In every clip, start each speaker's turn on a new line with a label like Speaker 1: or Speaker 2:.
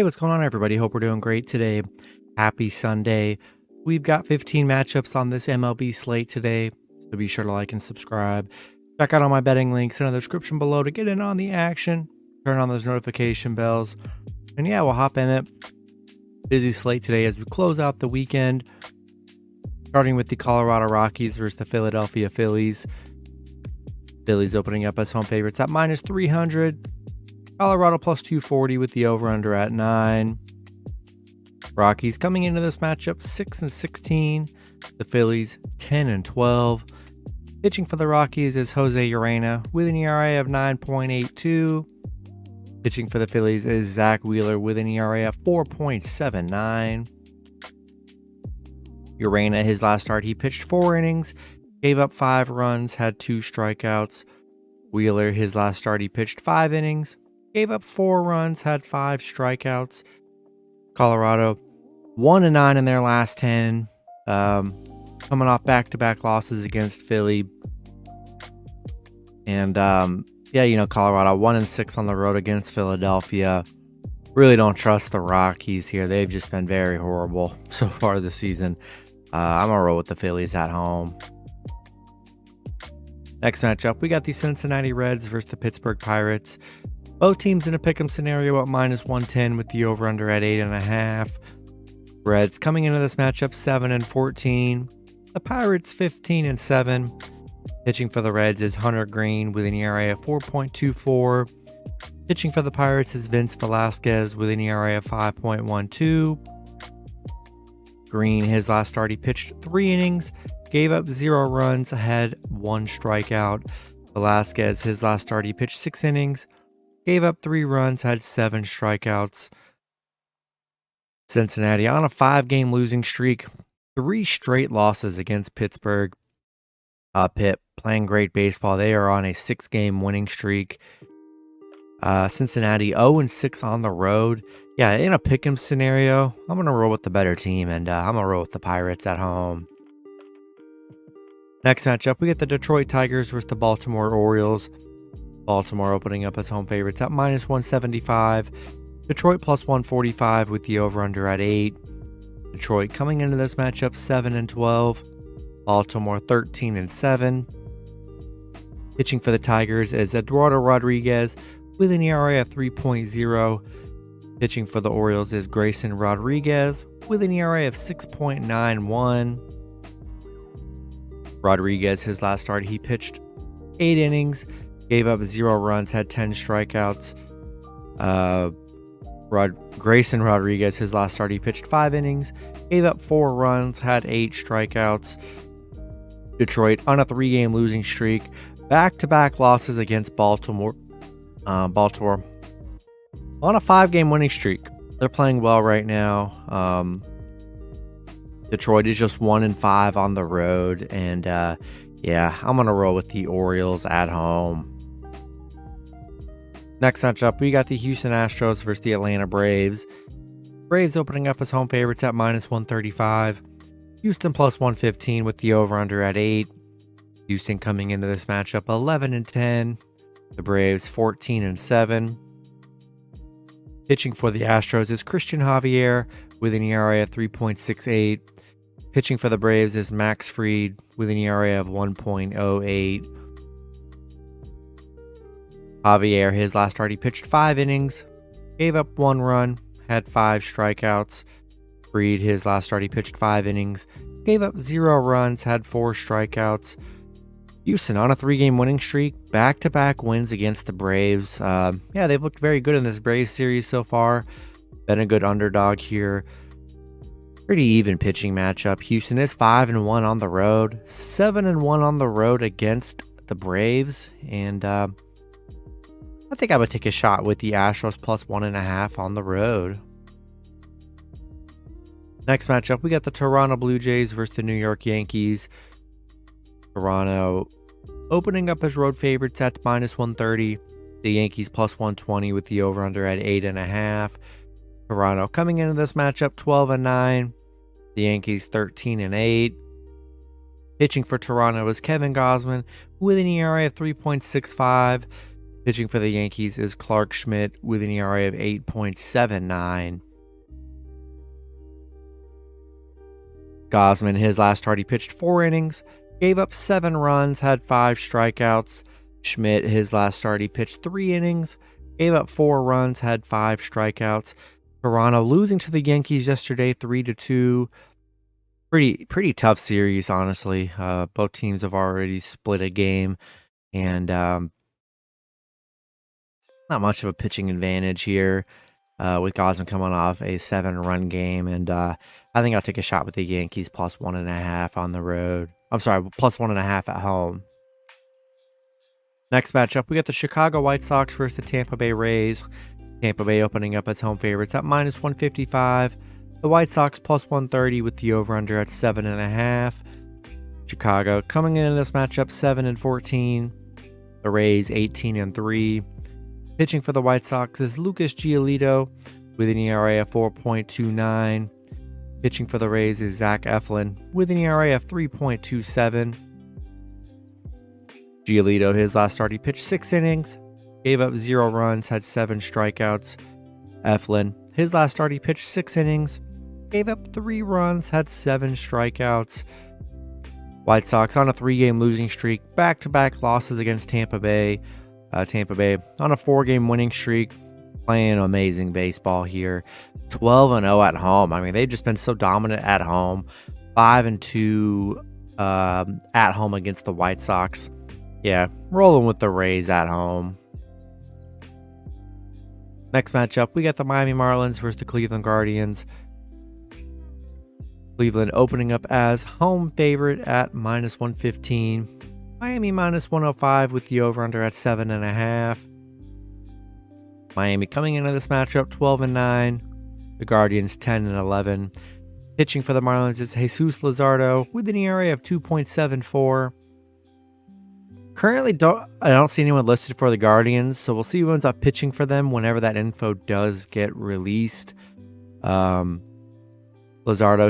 Speaker 1: Hey, what's going on, everybody? Hope we're doing great today. Happy Sunday. We've got 15 matchups on this MLB slate today, so be sure to like and subscribe. Check out all my betting links in the description below to get in on the action. Turn on those notification bells. And yeah, we'll hop in it. Busy slate today as we close out the weekend. Starting with the Colorado Rockies versus the Philadelphia Phillies. Phillies opening up as home favorites at minus 300. Colorado plus 240 with the over-under at 9. Rockies coming into this matchup 6-16. The Phillies 10-12. Pitching for the Rockies is Jose Urena with an ERA of 9.82. Pitching for the Phillies is Zach Wheeler with an ERA of 4.79. Urena, his last start, he pitched 4 innings, gave up 5 runs, had 2 strikeouts. Wheeler, his last start, he pitched 5 innings, gave up 4 runs, had 5 strikeouts. Colorado 1-9 in their last 10, coming off back-to-back losses against Philly. And Colorado 1-6 on the road against Philadelphia. Really don't trust the Rockies here. They've just been very horrible so far this season. I'm gonna roll with the Phillies at home. Next matchup, we got the Cincinnati Reds versus the Pittsburgh Pirates. Both teams in a pick'em scenario at minus 110 with the over-under at 8.5. Reds coming into this matchup 7-14. The Pirates 15-7. Pitching for the Reds is Hunter Green with an ERA of 4.24. Pitching for the Pirates is Vince Velasquez with an ERA of 5.12. Green, his last start, he pitched 3 innings, gave up 0 runs, had 1 strikeout. Velasquez, his last start, he pitched 6 innings, gave up 3 runs, had 7 strikeouts. Cincinnati on a 5-game losing streak, 3 straight losses against Pittsburgh. Pitt playing great baseball. They are on a 6-game winning streak. Cincinnati 0-6 on the road. Yeah, in a pick'em scenario, I'm going to roll with the better team, and I'm going to roll with the Pirates at home. Next matchup, we get the Detroit Tigers versus the Baltimore Orioles. Baltimore opening up as home favorites at minus 175. Detroit plus 145 with the over-under at 8. Detroit coming into this matchup 7-12. Baltimore 13-7. Pitching for the Tigers is Eduardo Rodriguez with an ERA of 3.0. Pitching for the Orioles is Grayson Rodriguez with an ERA of 6.91. Rodriguez, his last start, he pitched 8 innings, gave up 0 runs, had 10 strikeouts. Grayson Rodriguez, his last start, he pitched 5 innings, gave up 4 runs, had 8 strikeouts. Detroit on a 3-game losing streak, back-to-back losses against Baltimore. Baltimore on a 5-game winning streak. They're playing well right now. Detroit is just 1-5 on the road, and I'm gonna roll with the Orioles at home. Next matchup, we got the Houston Astros versus the Atlanta Braves. Braves opening up as home favorites at minus 135. Houston plus 115 with the over-under at 8. Houston coming into this matchup 11-10. The Braves 14-7. Pitching for the Astros is Christian Javier with an ERA of 3.68. Pitching for the Braves is Max Fried with an ERA of 1.08. Javier, his last start, he pitched 5 innings, gave up 1 run, had 5 strikeouts. Fried, his last start, he pitched 5 innings, gave up 0 runs, had 4 strikeouts. Houston on a 3-game winning streak, back-to-back wins against the Braves. They've looked very good in this Braves series so far. Been a good underdog here. Pretty even pitching matchup. Houston is 5-1 on the road, 7-1 on the road against the Braves, and I think I would take a shot with the Astros plus 1.5 on the road. Next matchup, we got the Toronto Blue Jays versus the New York Yankees. Toronto opening up as road favorites at minus 130. The Yankees plus 120 with the over-under at 8.5. Toronto coming into this matchup 12-9. The Yankees 13-8. Pitching for Toronto is Kevin Gausman with an ERA of 3.65. Pitching for the Yankees is Clark Schmidt with an ERA of 8.79. Gausman, his last start, he pitched 4 innings, gave up 7 runs, had 5 strikeouts. Schmidt, his last start, he pitched 3 innings, gave up 4 runs, had 5 strikeouts. Toronto losing to the Yankees yesterday, 3-2. Pretty tough series, honestly. Both teams have already split a game, and not much of a pitching advantage here. With Gausman coming off a 7-run game, and I think I'll take a shot with the Yankees plus 1.5 on the road. I'm sorry, plus 1.5 at home. Next matchup, we got the Chicago White Sox versus the Tampa Bay Rays. Tampa Bay opening up as home favorites at minus 155. The White Sox plus 130 with the over-under at 7.5. Chicago coming into this matchup 7-14. The Rays 18-3. Pitching for the White Sox is Lucas Giolito with an ERA of 4.29. Pitching for the Rays is Zach Eflin with an ERA of 3.27. Giolito, his last start, he pitched 6 innings, gave up 0 runs, had 7 strikeouts. Eflin, his last start, he pitched 6 innings, gave up 3 runs, had 7 strikeouts. White Sox on a 3-game losing streak, back-to-back losses against Tampa Bay. Tampa Bay on a 4-game winning streak, playing amazing baseball here. 12-0 at home. I mean, they've just been so dominant at home. 5-2 at home against the White Sox. Yeah, rolling with the Rays at home. Next matchup, we got the Miami Marlins versus the Cleveland Guardians. Cleveland opening up as home favorite at minus 115. Miami minus 105 with the over-under at 7.5. Miami coming into this matchup 12-9. The Guardians 10-11. Pitching for the Marlins is Jesus Luzardo with an ERA of 2.74. Currently, I don't see anyone listed for the Guardians, so we'll see who ends up pitching for them whenever that info does get released. Luzardo,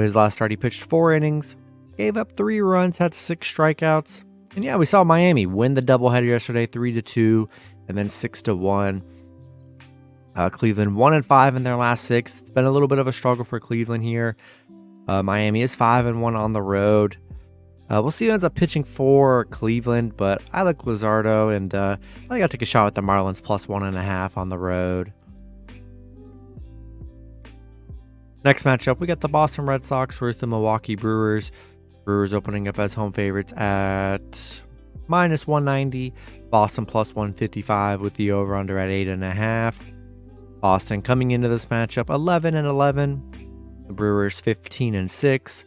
Speaker 1: his last start, he pitched 4 innings, gave up 3 runs, had 6 strikeouts. And yeah, we saw Miami win the doubleheader yesterday, 3-2, and then 6-1. Cleveland 1-5 in their last 6. It's been a little bit of a struggle for Cleveland here. Miami is 5-1 on the road. We'll see who ends up pitching for Cleveland, but I like Luzardo, and I think I'll take a shot with the Marlins plus 1.5 on the road. Next matchup, we got the Boston Red Sox versus the Milwaukee Brewers. Brewers opening up as home favorites at minus 190. Boston plus 155 with the over-under at 8.5. Boston coming into this matchup 11-11. The Brewers 15-6.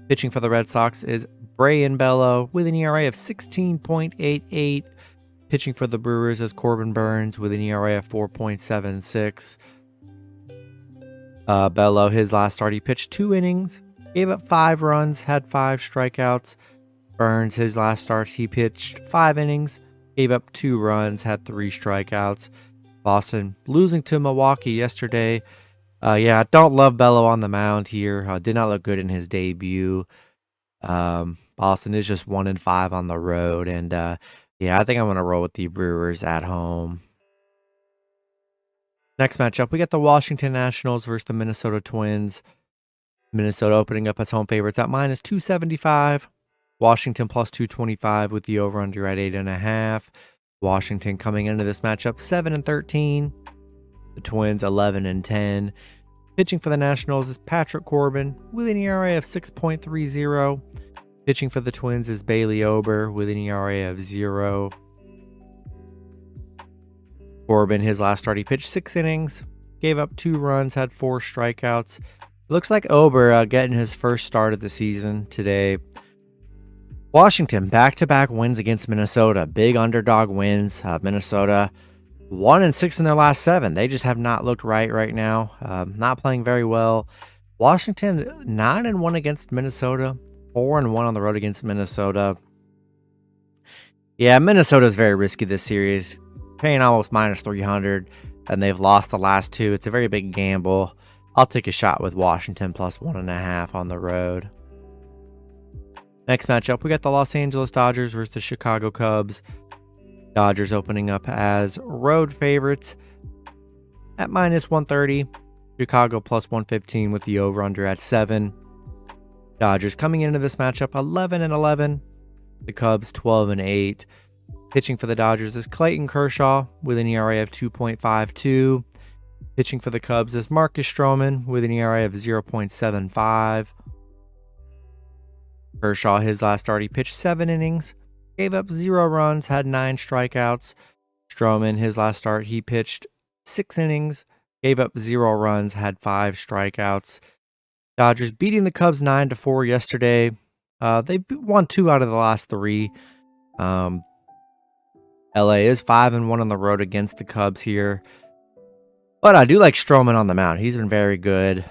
Speaker 1: Pitching for the Red Sox is Brayan Bello with an ERA of 16.88. Pitching for the Brewers is Corbin Burns with an ERA of 4.76. Bello, his last start, he pitched 2 innings, gave up 5 runs, had 5 strikeouts. Burns, his last start, he pitched 5 innings, gave up 2 runs, had 3 strikeouts. Boston losing to Milwaukee yesterday. I don't love Bello on the mound here. Did not look good in his debut. Boston is just 1-5 on the road, and I think I'm going to roll with the Brewers at home. Next matchup, we got the Washington Nationals versus the Minnesota Twins. Minnesota opening up as home favorites at minus 275. Washington plus 225 with the over-under at 8.5. Washington coming into this matchup 7-13. The Twins 11-10. Pitching for the Nationals is Patrick Corbin with an ERA of 6.30. Pitching for the Twins is Bailey Ober with an ERA of 0. Corbin, his last start, he pitched 6 innings, gave up 2 runs, had 4 strikeouts. Looks like Ober getting his first start of the season today. Washington, back-to-back wins against Minnesota. Big underdog wins. Minnesota 1-6 in their last 7. They just have not looked right now. Not playing very well. Washington 9-1 against Minnesota. 4-1 on the road against Minnesota. Yeah, Minnesota is very risky this series. Paying almost minus 300, and they've lost the last 2. It's a very big gamble. I'll take a shot with Washington plus 1.5 on the road. Next matchup, we got the Los Angeles Dodgers versus the Chicago Cubs. Dodgers opening up as road favorites at -130. Chicago +115 with the over-under at 7. Dodgers coming into this matchup 11-11. The Cubs 12-8. Pitching for the Dodgers is Clayton Kershaw with an ERA of 2.52. Pitching for the Cubs is Marcus Stroman with an ERA of 0.75. Kershaw, his last start, he pitched 7 innings, gave up 0 runs, had 9 strikeouts. Stroman, his last start, he pitched 6 innings, gave up 0 runs, had 5 strikeouts. Dodgers beating the Cubs 9-4 yesterday. They won 2 out of the last 3. LA is 5-1 on the road against the Cubs here. But I do like Stroman on the mound. He's been very good.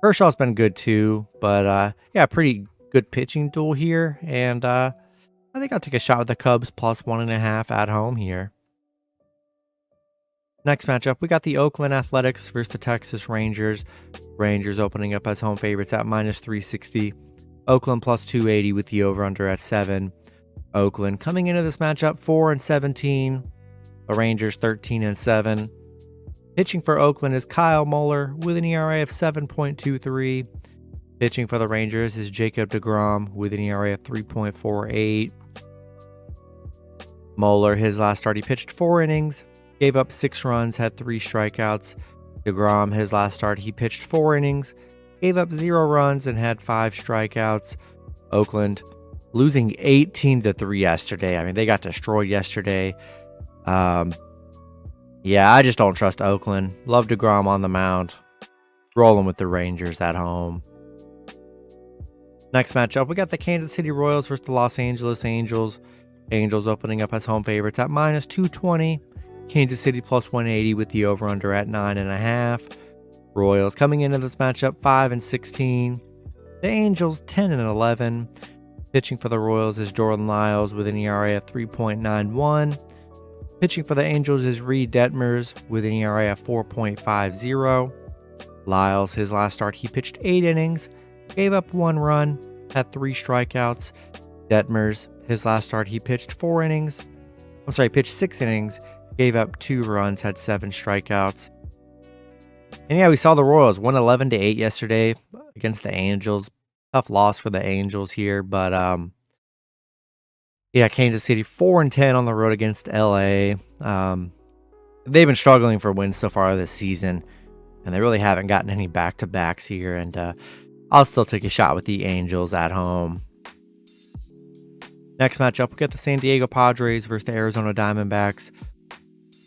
Speaker 1: Kershaw's been good too. But yeah, pretty good pitching duel here. And I think I'll take a shot with the Cubs +1.5 at home here. Next matchup, we got the Oakland Athletics versus the Texas Rangers. Rangers opening up as home favorites at -360. Oakland +280 with the over-under at 7. Oakland coming into this matchup 4-17. The Rangers 13-7. Pitching for Oakland is Kyle Muller with an ERA of 7.23. Pitching for the Rangers is Jacob deGrom with an ERA of 3.48. Muller, his last start, he pitched 4 innings, gave up 6 runs, had 3 strikeouts. deGrom, his last start, he pitched 4 innings, gave up 0 runs, and had 5 strikeouts. Oakland losing 18-3 yesterday. I mean, they got destroyed yesterday. Yeah, I just don't trust Oakland. Love deGrom on the mound. Rolling with the Rangers at home. Next matchup, we got the Kansas City Royals versus the Los Angeles Angels. Angels opening up as home favorites at -220. Kansas City +180 with the over-under at 9.5. Royals coming into this matchup 5-16. The Angels 10-11. Pitching for the Royals is Jordan Lyles with an ERA of 3.91. Pitching for the Angels is Reed Detmers with an ERA of 4.50. Lyles, his last start, he pitched 8 innings, gave up 1 run, had 3 strikeouts. Detmers, his last start, he pitched 6 innings, gave up 2 runs, had 7 strikeouts. And yeah, we saw the Royals won 11-8 yesterday against the Angels. Tough loss for the Angels here, but yeah, Kansas City 4-10 on the road against LA. They've been struggling for wins so far this season, and they really haven't gotten any back-to-backs here. And I'll still take a shot with the Angels at home. Next matchup, we got the San Diego Padres versus the Arizona Diamondbacks.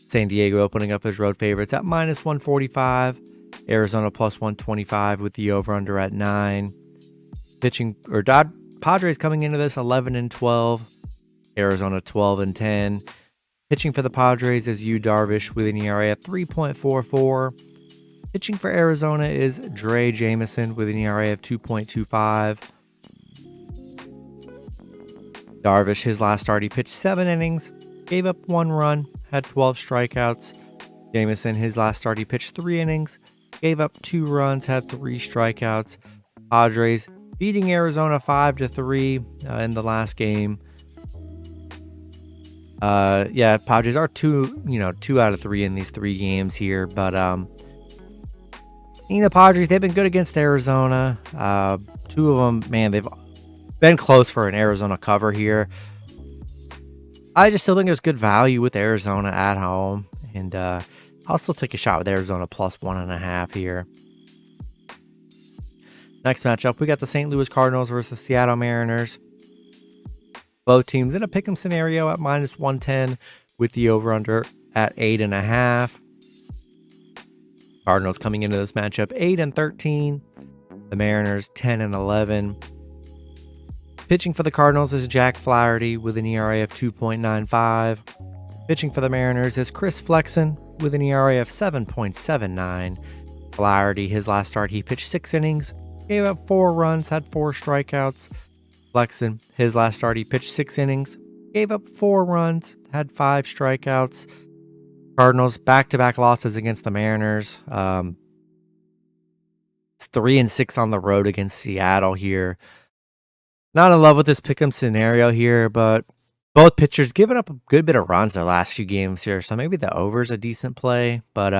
Speaker 1: San Diego opening up as road favorites at -145. Arizona +125 with the over-under at 9. Padres coming into this 11-12. Arizona 12-10. Pitching for the Padres is Yu Darvish with an ERA of 3.44. Pitching for Arizona is Dre Jameson with an ERA of 2.25. Darvish, his last start, he pitched 7 innings, gave up 1 run, had 12 strikeouts. Jameson, his last start, he pitched 3 innings, gave up 2 runs, had 3 strikeouts. Padres beating Arizona 5-3 in the last game. Yeah, Padres are 2 out of 3 in these 3 games here, but Padres, they've been good against Arizona. 2 of them, man, they've been close for an Arizona cover here. I just still think there's good value with Arizona at home, and I'll still take a shot with Arizona +1.5 here. Next matchup, we got the St. Louis Cardinals versus the Seattle Mariners. Both teams in a pick'em scenario at -110 with the over-under at 8.5. Cardinals coming into this matchup 8-13. The Mariners 10-11. Pitching for the Cardinals is Jack Flaherty with an ERA of 2.95. Pitching for the Mariners is Chris Flexen with an ERA of 7.79. Flaherty, his last start, he pitched 6 innings, gave up 4 runs, had 4 strikeouts. Flexen, his last start, he pitched 6 innings, gave up 4 runs, had 5 strikeouts. Cardinals back-to-back losses against the Mariners. It's 3-6 on the road against Seattle here. Not in love with this pick'em scenario here, but Both pitchers giving up a good bit of runs their last few games here, so maybe the over's a decent play, but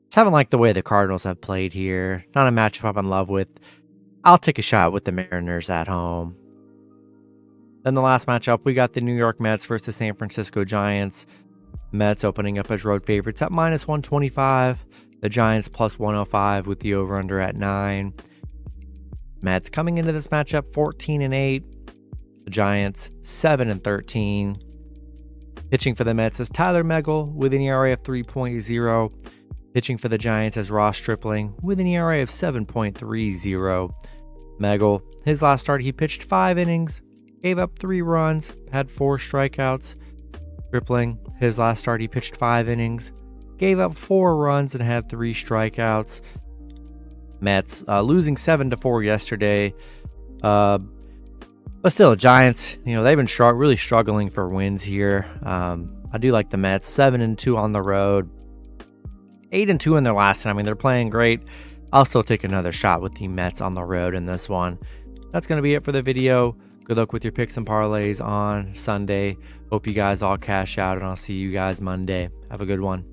Speaker 1: just haven't liked the way the Cardinals have played here. Not a matchup I'm in love with. I'll take a shot with the Mariners at home. Then the last matchup, we got the New York Mets versus the San Francisco Giants. Mets opening up as road favorites at -125. The Giants +105 with the over-under at 9. Mets coming into this matchup 14-8. The Giants 7-13. Pitching for the Mets is Tyler Megill with an ERA of 3.0. Pitching for the Giants is Ross Stripling with an ERA of 7.30. Megill, his last start, he pitched 5 innings, gave up 3 runs, had 4 strikeouts. Stripling, his last start, he pitched 5 innings, gave up 4 runs, and had 3 strikeouts. Mets losing 7-4 yesterday. But still, Giants, they've been really struggling for wins here. I do like the Mets. 7-2 on the road. 8-2 in their last 10. They're playing great. I'll still take another shot with the Mets on the road in this one. That's going to be it for the video. Good luck with your picks and parlays on Sunday. Hope you guys all cash out, and I'll see you guys Monday. Have a good one.